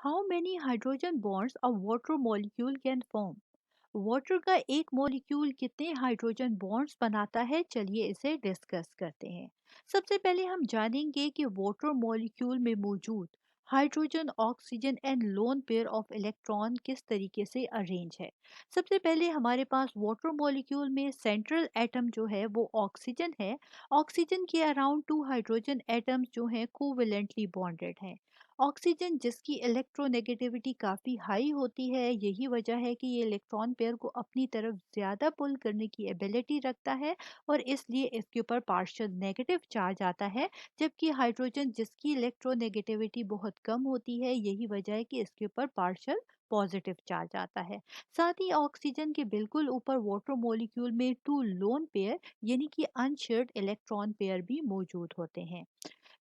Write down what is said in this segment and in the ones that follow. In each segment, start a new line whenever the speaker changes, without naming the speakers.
How many hydrogen bonds a water molecule can form. Water का एक molecule कितने hydrogen bonds बनाता है, चलिए इसे डिस्कस करते हैं। सबसे पहले हम जानेंगे कि वाटर मॉलिक्यूल में मौजूद hydrogen, oxygen and loan pair of electron किस तरीके से अरेंज है। सबसे पहले हमारे पास वाटर मॉलिक्यूल में सेंट्रल एटम जो है वो ऑक्सीजन है। ऑक्सीजन के अराउंड टू हाइड्रोजन एटम्स जो हैं कोवेलेंटली बॉन्डेड हैं। ऑक्सीजन जिसकी इलेक्ट्रोनेगेटिविटी काफ़ी हाई होती है, यही वजह है कि ये इलेक्ट्रॉन पेयर को अपनी तरफ ज़्यादा पुल करने की एबिलिटी रखता है और इसलिए इसके ऊपर पार्शियल नेगेटिव चार्ज आता है। जबकि हाइड्रोजन जिसकी इलेक्ट्रोनेगेटिविटी बहुत कम होती है, यही वजह है कि इसके ऊपर पार्शियल पॉजिटिव चार्ज आता है। साथ ही ऑक्सीजन के बिल्कुल ऊपर वाटर मॉलिक्यूल में टू लोन पेयर यानी कि अनशेयर्ड इलेक्ट्रॉन पेयर भी मौजूद होते हैं।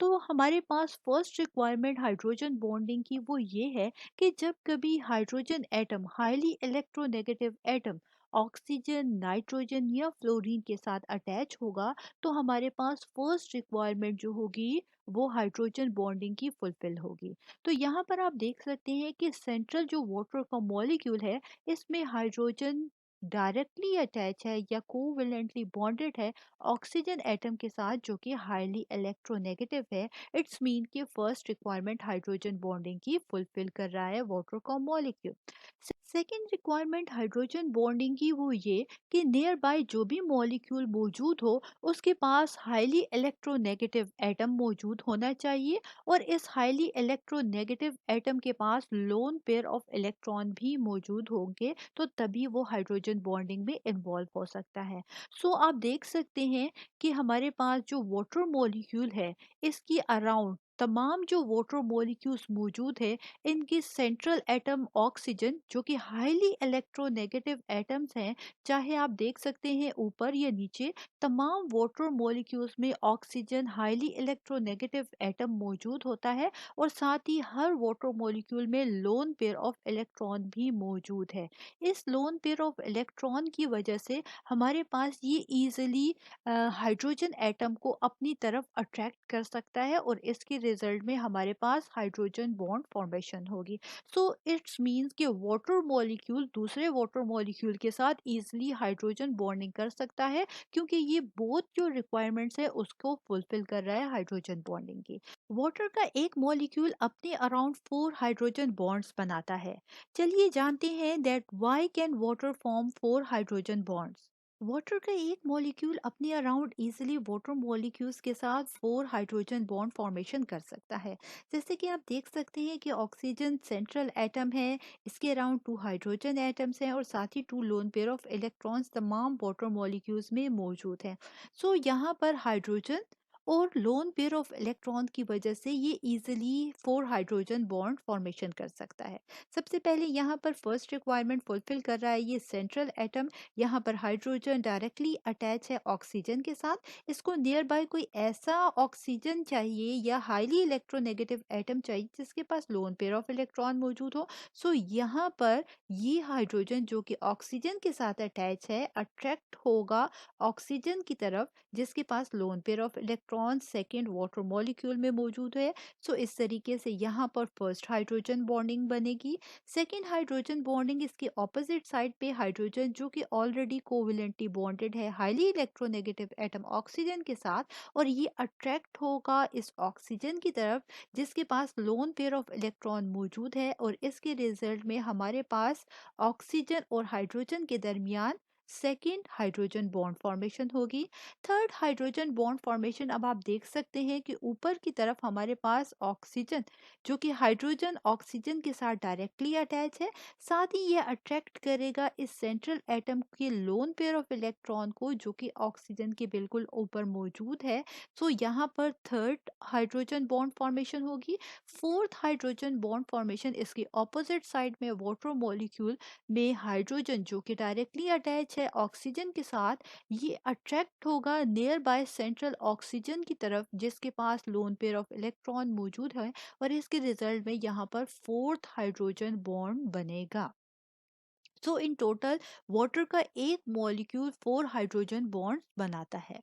तो हमारे पास फर्स्ट रिक्वायरमेंट हाइड्रोजन बॉन्डिंग की वो ये है कि जब कभी hydrogen atom highly electronegative atom oxygen, nitrogen या फ्लोरीन के साथ अटैच होगा, तो हमारे पास फर्स्ट रिक्वायरमेंट जो होगी वो हाइड्रोजन बॉन्डिंग की फुलफिल होगी। तो यहाँ पर आप देख सकते हैं कि सेंट्रल जो वाटर का मॉलिक्यूल है, इसमें हाइड्रोजन डायरेक्टली अटैच है या कोवेलेंटली बॉन्डेड है ऑक्सीजन एटम के साथ, जो कि हाईली इलेक्ट्रोनेगेटिव है। इट्स मीन कि फर्स्ट रिक्वायरमेंट हाइड्रोजन बॉन्डिंग की फुलफिल कर रहा है वाटर का molecule. Second requirement hydrogen bonding की वो ये कि नियर बाय जो भी मॉलिक्यूल मौजूद हो, उसके पास हाईली इलेक्ट्रोनेगेटिव एटम मौजूद होना चाहिए और इस हाईली इलेक्ट्रोनेगेटिव एटम के पास लोन पेयर ऑफ इलेक्ट्रॉन भी मौजूद होंगे, तो तभी वो हाइड्रोजन बॉन्डिंग में इन्वॉल्व हो सकता है। सो आप देख सकते हैं कि हमारे पास जो वाटर मॉलिक्यूल है, इसकी अराउंड तमाम जो वाटर मॉलिक्यूल्स मौजूद है, इनकी सेंट्रल एटम ऑक्सीजन जो कि हाईली इलेक्ट्रोनेगेटिव एटम्स हैं, चाहे आप देख सकते हैं ऊपर या नीचे, तमाम वाटर मॉलिक्यूल्स में ऑक्सीजन हाईली इलेक्ट्रोनेगेटिव एटम मौजूद होता है और साथ ही हर वाटर मॉलिक्यूल में लोन पेयर ऑफ इलेक्ट्रॉन भी मौजूद है। इस लोन पेयर ऑफ इलेक्ट्रॉन की वजह से हमारे पास ये इजीली हाइड्रोजन एटम को अपनी तरफ अट्रैक्ट कर सकता है और इसके रिजल्ट में हमारे पास हाइड्रोजन बॉन्ड फॉर्मेशन होगी। सो इट्स मीन्स कि वाटर मॉलिक्यूल दूसरे वाटर मॉलिक्यूल के साथ इजीली हाइड्रोजन बॉन्डिंग कर सकता है, क्योंकि ये बोथ जो रिक्वायरमेंट्स है उसको फुलफिल कर रहा है हाइड्रोजन बॉन्डिंग की। वाटर का एक मॉलिक्यूल अपने अराउंड 4 हाइड्रोजन बॉन्ड्स बनाता है। चलिए जानते हैं that why can water form 4 hydrogen bonds. Water का एक मॉलिक्यूल अपने अराउंड इजीली वाटर मॉलिक्यूल्स के साथ 4 हाइड्रोजन बॉन्ड फॉर्मेशन कर सकता है। जैसे कि आप देख सकते हैं कि ऑक्सीजन सेंट्रल एटम है, इसके अराउंड 2 हाइड्रोजन एटम्स हैं और साथ ही 2 लोन पेयर ऑफ इलेक्ट्रॉन्स तमाम वाटर मॉलिक्यूल्स में मौजूद हैं। सो यहाँ पर हाइड्रोजन और लोन पेयर ऑफ इलेक्ट्रॉन की वजह से ये इजीली 4 हाइड्रोजन बॉन्ड फॉर्मेशन कर सकता है। सबसे पहले यहाँ पर फर्स्ट रिक्वायरमेंट फुलफिल कर रहा है ये सेंट्रल एटम। यहाँ पर हाइड्रोजन डायरेक्टली अटैच है ऑक्सीजन के साथ। इसको नियर बाय कोई ऐसा ऑक्सीजन चाहिए या हाईली इलेक्ट्रोनेगेटिव एटम चाहिए जिसके पास लोन पेयर ऑफ इलेक्ट्रॉन मौजूद हो। सो यहाँ पर ये हाइड्रोजन जो कि ऑक्सीजन के साथ अटैच है, अट्रैक्ट होगा ऑक्सीजन की तरफ जिसके पास lone pair of electron second water molecule में मौजूद है। सो इस तरीके से यहाँ पर फर्स्ट हाइड्रोजन बॉन्डिंग बनेगी। सेकेंड हाइड्रोजन बॉन्डिंग इसके ऑपोजिट साइड पे हाइड्रोजन जो कि ऑलरेडी कोवेलेंटली बॉन्डेड है हाईली इलेक्ट्रोनेगेटिव एटम ऑक्सीजन के साथ, और ये अट्रैक्ट होगा इस ऑक्सीजन की तरफ जिसके पास लोन पेयर ऑफ इलेक्ट्रॉन मौजूद है और इसके रिजल्ट में हमारे पास ऑक्सीजन और हाइड्रोजन के दरमियान सेकेंड हाइड्रोजन बॉन्ड फॉर्मेशन होगी। थर्ड हाइड्रोजन बॉन्ड फॉर्मेशन अब आप देख सकते हैं कि ऊपर की तरफ हमारे पास ऑक्सीजन जो कि हाइड्रोजन ऑक्सीजन के साथ डायरेक्टली अटैच है, साथ ही यह अट्रैक्ट करेगा इस सेंट्रल एटम के लोन पेयर ऑफ इलेक्ट्रॉन को जो कि ऑक्सीजन के बिल्कुल ऊपर मौजूद है। सो यहाँ पर थर्ड हाइड्रोजन बॉन्ड फॉर्मेशन होगी। फोर्थ हाइड्रोजन बॉन्ड फॉर्मेशन इसके ऑपोजिट साइड में वाटर मॉलिक्यूल में हाइड्रोजन जो कि डायरेक्टली अटैच है ऑक्सीजन के साथ, ये अट्रैक्ट होगा नियर बाय सेंट्रल ऑक्सीजन की तरफ जिसके पास लोन पेयर ऑफ इलेक्ट्रॉन मौजूद है और इसके रिजल्ट में यहाँ पर फोर्थ हाइड्रोजन बॉन्ड बनेगा। सो इन टोटल वाटर का एक मॉलिक्यूल 4 हाइड्रोजन बॉन्ड बनाता है।